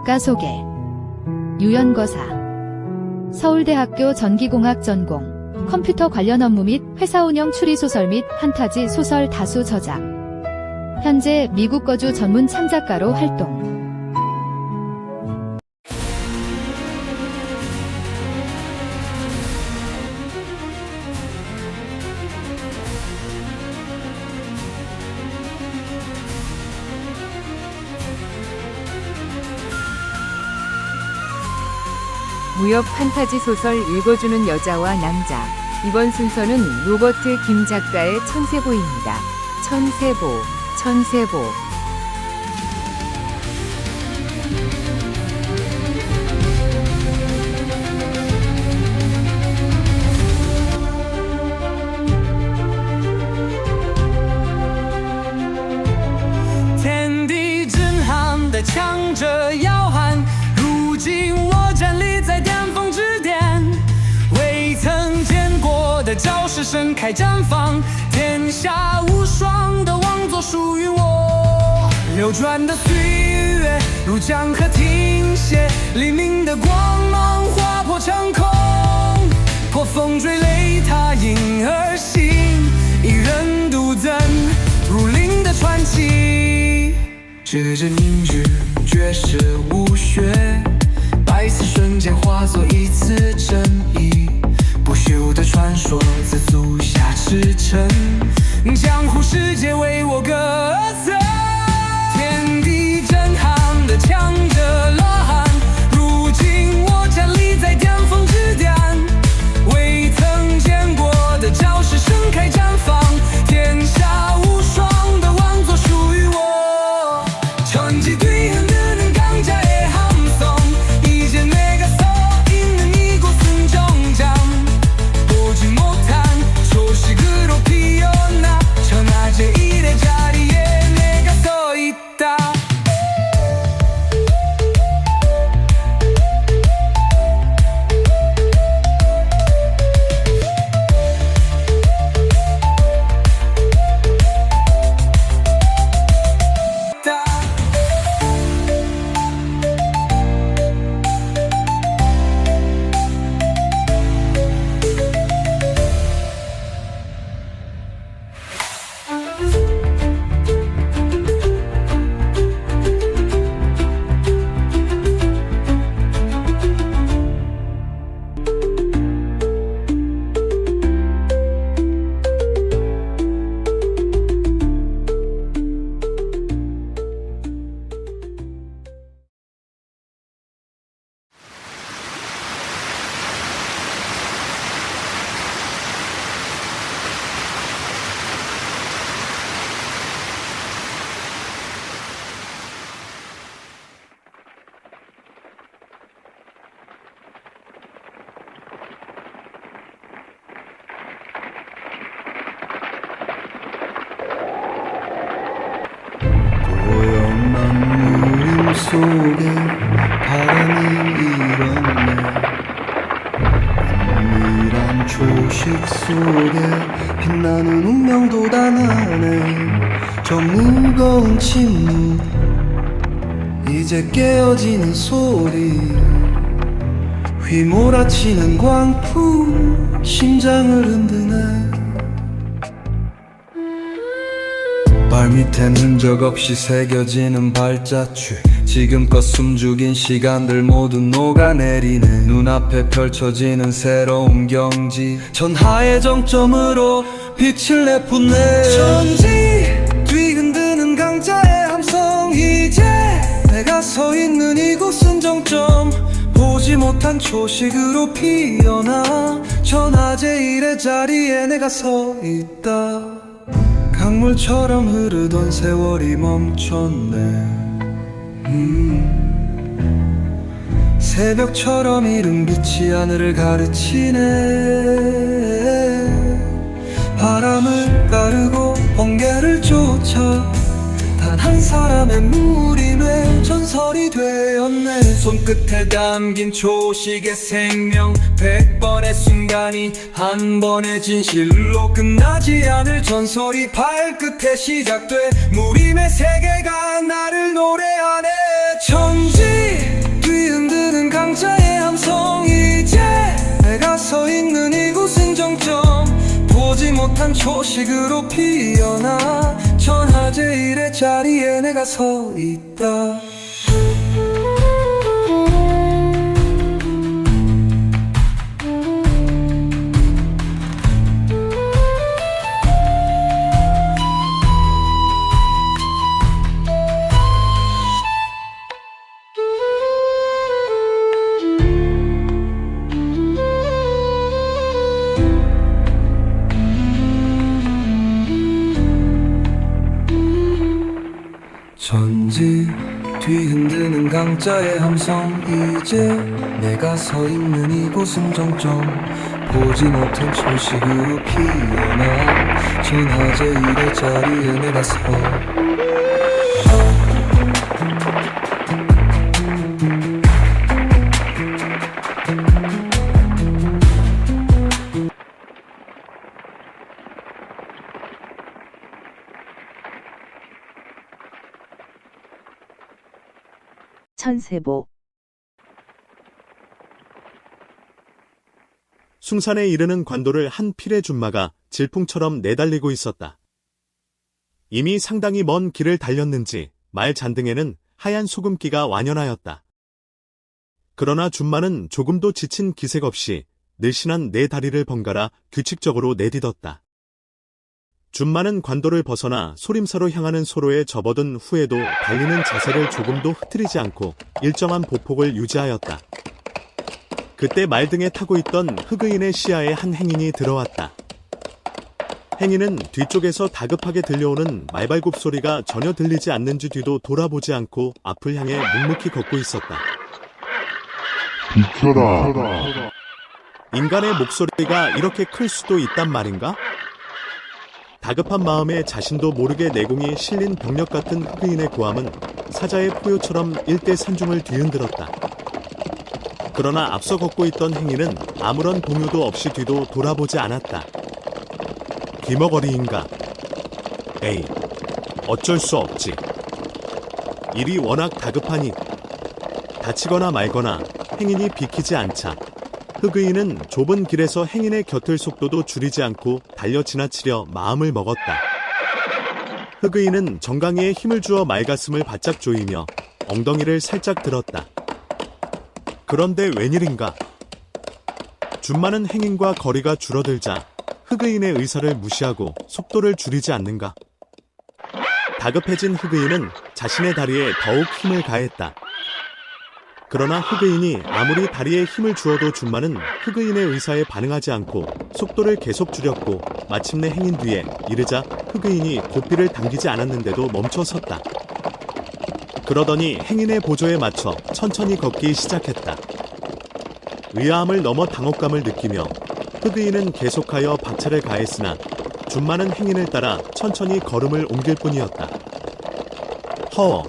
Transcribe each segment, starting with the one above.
작가 소개. 유연거사. 서울대학교 전기공학 전공. 컴퓨터 관련 업무 및 회사 운영 추리소설 및 판타지 소설 다수 저작. 현재 미국 거주 전문 창작가로 활동. 무협 판타지 소설 읽어주는 여자와 남자. 이번 순서는 로버트 김 작가의 천세보입니다. 천세보, 천세보.天地震撼的强者摇撼，如今我站立在巅峰之巅，未曾见过的招式盛开绽放，天下无双的王座属于我。流转的岁月如江河停歇，黎明的光芒划破长空，破风追擂踏影而行，一人独登如林的传奇。指着明日，绝世无血，百次瞬间化作一次正义。不朽的传说自足下驰骋，江湖世界为我歌赠。天地震撼的强者呐喊，如今我站立在巅峰之巅，未曾见过的招式盛开绽放，天下无双的王座属于我。천지 뒤흔드는 강자의 함성, 이제 내가 서 있는 이곳은 정장. 보지 못한 초식으로 피어나 천하제 일의 자리에 내가 서 있다. 속에 바람이 일었네. 은밀한 초식 속에 빛나는 운명도 단하네. 저 무거운 침묵 이제 깨어지는 소리, 휘몰아치는 광풍 심장을 흔드네. 발밑엔 흔적 없이 새겨지는 발자취, 지금껏 숨죽인 시간들 모두 녹아내리네. 눈앞에 펼쳐지는 새로운 경지, 전하의 정점으로 빛을 내뿜네. 천지 뒤흔드는 강자의 함성, 이제 내가 서 있는 이곳은 정점. 보지 못한 초식으로 피어나 천하제 일의 자리에 내가 서 있다. 강물처럼 흐르던 세월이 멈췄네. 새벽처럼 이른 빛이 하늘을 가르치네. 바람을 따르고 번개를 쫓아 단 한 사람의 무림의 전설이 되었네. 손끝에 담긴 초식의 생명, 100번의 순간이 한 번의 진실로 끝나지 않을 전설이 발끝에 시작돼. 무림의 세계가 나를 노래하네. 천지 강자의 함성 이제 내가 서 있는 이곳은 정점 보지 못한 초식으로 피어나 천하제일의 자리에 내가 서 있다 전지 뒤흔드는 강자의 함성 이제 내가 서 있는 이곳은 정점 보지 못한 초식으로 피어나 천하제일의 자리에 내가 서 천세보 숭산에 이르는 관도를 한 필의 준마가 질풍처럼 내달리고 있었다. 이미 상당히 먼 길을 달렸는지 말 잔등에는 하얀 소금기가 완연하였다. 그러나 준마는 조금도 지친 기색 없이 늘씬한 네 다리를 번갈아 규칙적으로 내딛었다. 준마는 관도를 벗어나 소림사로 향하는 소로에 접어든 후에도 달리는 자세를 조금도 흐트리지 않고 일정한 보폭을 유지하였다. 그때 말등에 타고 있던 흑의인의 시야에 한 행인이 들어왔다. 행인은 뒤쪽에서 다급하게 들려오는 말발굽 소리가 전혀 들리지 않는지 뒤도 돌아보지 않고 앞을 향해 묵묵히 걷고 있었다. 비켜라. 인간의 목소리가 이렇게 클 수도 있단 말인가? 다급한 마음에 자신도 모르게 내공이 실린 병력 같은 흑의인의 고함은 사자의 포효처럼 일대 산중을 뒤흔들었다. 그러나 앞서 걷고 있던 행인은 아무런 동요도 없이 뒤도 돌아보지 않았다. 귀머거리인가? 에이, 어쩔 수 없지. 일이 워낙 다급하니 다치거나 말거나 행인이 비키지 않자 흑의인은 좁은 길에서 행인의 곁을 속도도 줄이지 않고 달려 지나치려 마음을 먹었다. 흑의인은 정강이에 힘을 주어 말가슴을 바짝 조이며 엉덩이를 살짝 들었다. 그런데 웬일인가? 준마는 행인과 거리가 줄어들자 흑의인의 의사를 무시하고 속도를 줄이지 않는가? 다급해진 흑의인은 자신의 다리에 더욱 힘을 가했다. 그러나 흑의인이 아무리 다리에 힘을 주어도 준마는 흑의인의 의사에 반응하지 않고 속도를 계속 줄였고 마침내 행인 뒤에 이르자 흑의인이 고삐를 당기지 않았는데도 멈춰 섰다. 그러더니 행인의 보조에 맞춰 천천히 걷기 시작했다. 의아함을 넘어 당혹감을 느끼며 흑의인은 계속하여 박차를 가했으나 준마는 행인을 따라 천천히 걸음을 옮길 뿐이었다. 허,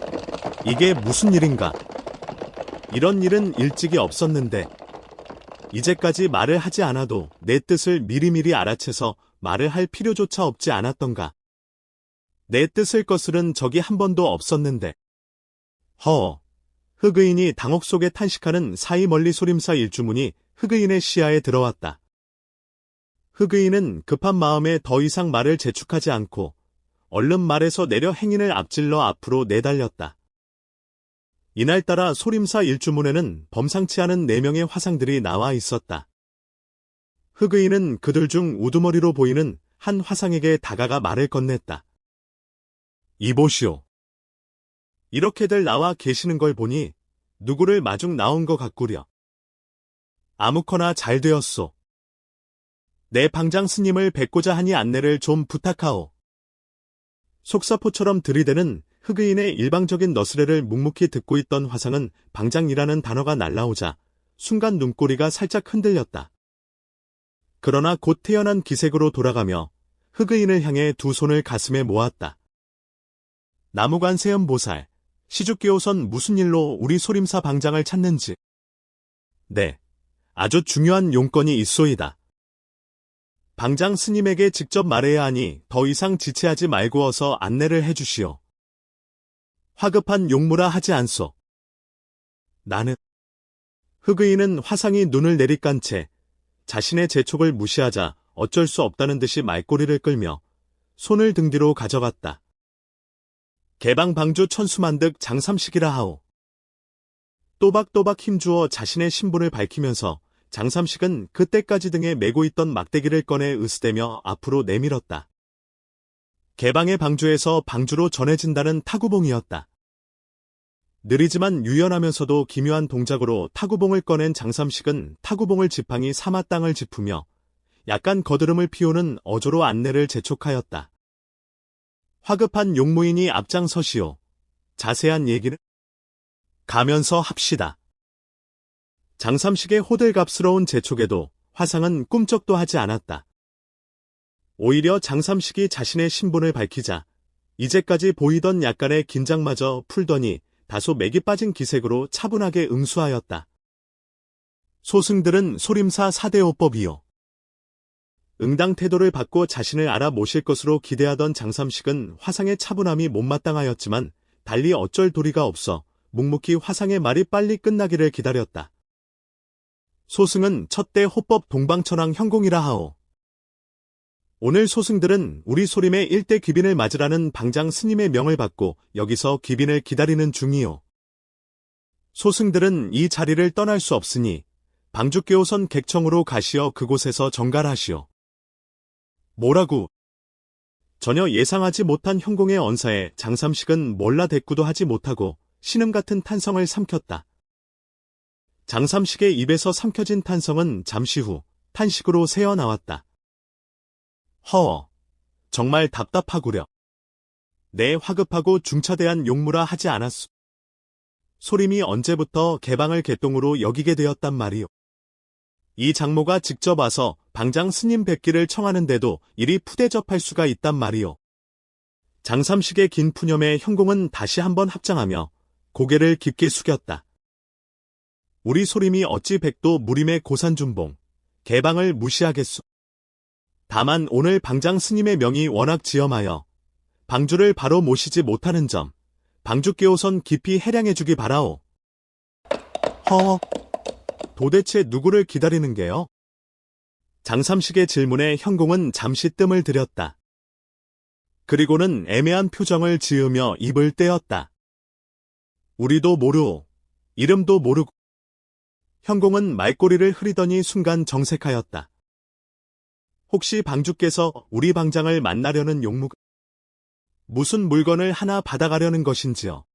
이게 무슨 일인가? 이런 일은 일찍이 없었는데 이제까지 말을 하지 않아도 내 뜻을 미리미리 알아채서 말을 할 필요조차 없지 않았던가? 내 뜻을 거스른 적이 한 번도 없었는데. 흑의인이 당혹 속에 탄식하는 사이 멀리 소림사 일주문이 흑의인의 시야에 들어왔다. 흑의인은 급한 마음에 더 이상 말을 재촉하지 않고 얼른 말에서 내려 행인을 앞질러 앞으로 내달렸다. 이날따라 소림사 일주문에는 범상치 않은 4명의 화상들이 나와 있었다. 흑의인은 그들 중 우두머리로 보이는 한 화상에게 다가가 말을 건넸다. 이보시오. 이렇게들 나와 계시는 걸 보니 누구를 마중 나온 것 같구려. 아무거나 잘 되었소. 내 방장 스님을 뵙고자 하니 안내를 좀 부탁하오. 속사포처럼 들이대는 흑의인의 일방적인 너스레를 묵묵히 듣고 있던 화상은 방장이라는 단어가 날라오자 순간 눈꼬리가 살짝 흔들렸다. 그러나 곧 태어난 기색으로 돌아가며 흑의인을 향해 두 손을 가슴에 모았다. 나무관 세음보살, 시주께오선 무슨 일로 우리 소림사 방장을 찾는지. 네, 아주 중요한 용건이 있소이다. 방장 스님에게 직접 말해야 하니 더 이상 지체하지 말고 어서 안내를 해주시오. 화급한 용무라 하지 않소. 나는 흑의인은 화상이 눈을 내리깐 채 자신의 재촉을 무시하자 어쩔 수 없다는 듯이 말꼬리를 끌며 손을 등 뒤로 가져갔다. 개방방주 천수만득 장삼식이라 하오. 또박또박 힘주어 자신의 신분을 밝히면서 장삼식은 그때까지 등에 메고 있던 막대기를 꺼내 으스대며 앞으로 내밀었다. 개방의 방주에서 방주로 전해진다는 타구봉이었다. 느리지만 유연하면서도 기묘한 동작으로 타구봉을 꺼낸 장삼식은 타구봉을 지팡이 삼아 땅을 짚으며 약간 거드름을 피우는 어조로 안내를 재촉하였다. 화급한 용무인이 앞장서시오. 자세한 얘기를 가면서 합시다. 장삼식의 호들갑스러운 재촉에도 화상은 꿈쩍도 하지 않았다. 오히려 장삼식이 자신의 신분을 밝히자 이제까지 보이던 약간의 긴장마저 풀더니 다소 맥이 빠진 기색으로 차분하게 응수하였다. 소승들은 소림사 사대오법이요. 응당 태도를 받고 자신을 알아 모실 것으로 기대하던 장삼식은 화상의 차분함이 못마땅하였지만 달리 어쩔 도리가 없어 묵묵히 화상의 말이 빨리 끝나기를 기다렸다. 소승은 첫대 호법 동방천왕 현공이라 하오. 오늘 소승들은 우리 소림의 일대 귀빈을 맞으라는 방장 스님의 명을 받고 여기서 귀빈을 기다리는 중이요. 소승들은 이 자리를 떠날 수 없으니 방주교선 객청으로 가시어 그곳에서 정갈하시오. 뭐라고? 전혀 예상하지 못한 현공의 언사에 장삼식은 몰라 대꾸도 하지 못하고 신음 같은 탄성을 삼켰다. 장삼식의 입에서 삼켜진 탄성은 잠시 후 탄식으로 새어나왔다. 허, 정말 답답하구려. 내 화급하고 중차대한 용무라 하지 않았소. 소림이 언제부터 개방을 개똥으로 여기게 되었단 말이오. 이 장모가 직접 와서 방장 스님 뵙기를 청하는데도 이리 푸대접할 수가 있단 말이오. 장삼식의 긴 푸념에 현공은 다시 한번 합장하며 고개를 깊게 숙였다. 우리 소림이 어찌 백도 무림의 고산준봉, 개방을 무시하겠소. 다만 오늘 방장 스님의 명이 워낙 지엄하여 방주를 바로 모시지 못하는 점, 방주께오선 깊이 해량해주기 바라오. 허, 도대체 누구를 기다리는 게요? 장삼식의 질문에 현공은 잠시 뜸을 들였다. 그리고는 애매한 표정을 지으며 입을 떼었다. 우리도 모르오. 이름도 모르고. 현공은 말꼬리를 흐리더니 순간 정색하였다. 혹시 방주께서 우리 방장을 만나려는 용무가 무슨 물건을 하나 받아가려는 것인지요?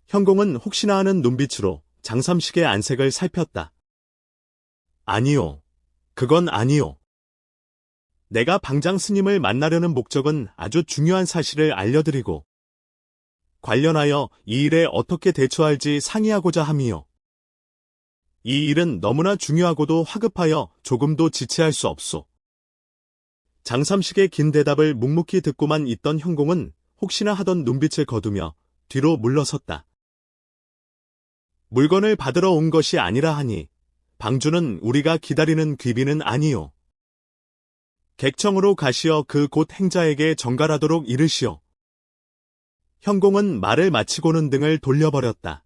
현공은 혹시나 하는 눈빛으로 장삼식의 안색을 살폈다. 아니요. 그건 아니요. 내가 방장 스님을 만나려는 목적은 아주 중요한 사실을 알려드리고 관련하여 이 일에 어떻게 대처할지 상의하고자 함이요. 이 일은 너무나 중요하고도 화급하여 조금도 지체할 수 없소. 장삼식의 긴 대답을 묵묵히 듣고만 있던 현공은 혹시나 하던 눈빛을 거두며 뒤로 물러섰다. 물건을 받으러 온 것이 아니라 하니 방주는 우리가 기다리는 귀빈은 아니요. 객청으로 가시어 그 곧 행자에게 정갈하도록 이르시오. 현공은 말을 마치고는 등을 돌려버렸다.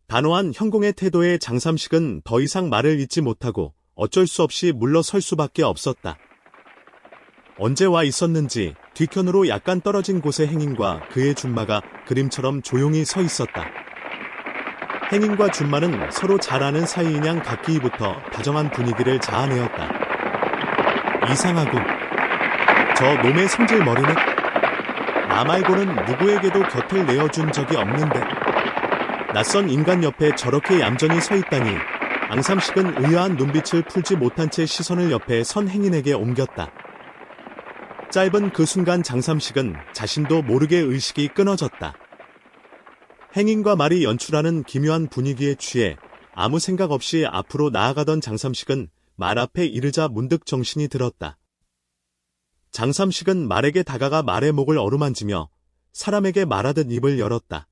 단호한 현공의 태도에 장삼식은 더 이상 말을 잇지 못하고 어쩔 수 없이 물러설 수밖에 없었다. 언제 와 있었는지 뒤편으로 약간 떨어진 곳에 행인과 그의 준마가 그림처럼 조용히 서 있었다. 행인과 준마는 서로 잘 아는 사이인 양 각기부터 다정한 분위기를 자아내었다. 이상하군. 저 놈의 성질 머리는 나 말고는 누구에게도 곁을 내어준 적이 없는데 낯선 인간 옆에 저렇게 얌전히 서 있다니. 앙삼식은 의아한 눈빛을 풀지 못한 채 시선을 옆에 선 행인에게 옮겼다. 짧은 그 순간 장삼식은 자신도 모르게 의식이 끊어졌다. 행인과 말이 연출하는 기묘한 분위기에 취해 아무 생각 없이 앞으로 나아가던 장삼식은 말 앞에 이르자 문득 정신이 들었다. 장삼식은 말에게 다가가 말의 목을 어루만지며 사람에게 말하듯 입을 열었다.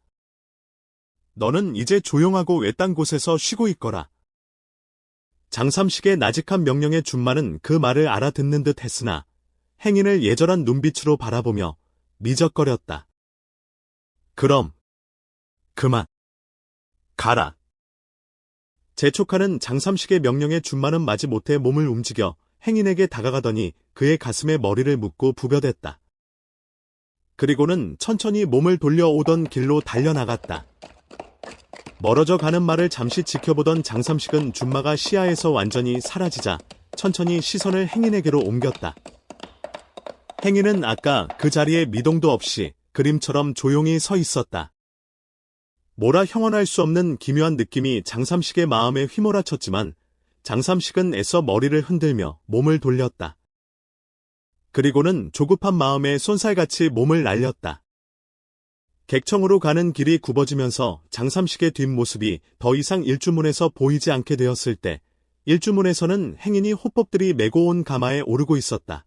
너는 이제 조용하고 외딴 곳에서 쉬고 있거라. 장삼식의 나직한 명령에 준마는 그 말을 알아듣는 듯 했으나 행인을 예절한 눈빛으로 바라보며 미적거렸다. 그럼 그만 가라. 재촉하는 장삼식의 명령에 준마는 마지못해 몸을 움직여 행인에게 다가가더니 그의 가슴에 머리를 묻고 부벼댔다. 그리고는 천천히 몸을 돌려오던 길로 달려나갔다. 멀어져 가는 말을 잠시 지켜보던 장삼식은 준마가 시야에서 완전히 사라지자 천천히 시선을 행인에게로 옮겼다. 행인은 아까 그 자리에 미동도 없이 그림처럼 조용히 서 있었다. 뭐라 형언할 수 없는 기묘한 느낌이 장삼식의 마음에 휘몰아쳤지만 장삼식은 애써 머리를 흔들며 몸을 돌렸다. 그리고는 조급한 마음에 쏜살같이 몸을 날렸다. 객청으로 가는 길이 굽어지면서 장삼식의 뒷모습이 더 이상 일주문에서 보이지 않게 되었을 때 일주문에서는 행인이 호법들이 메고 온 가마에 오르고 있었다.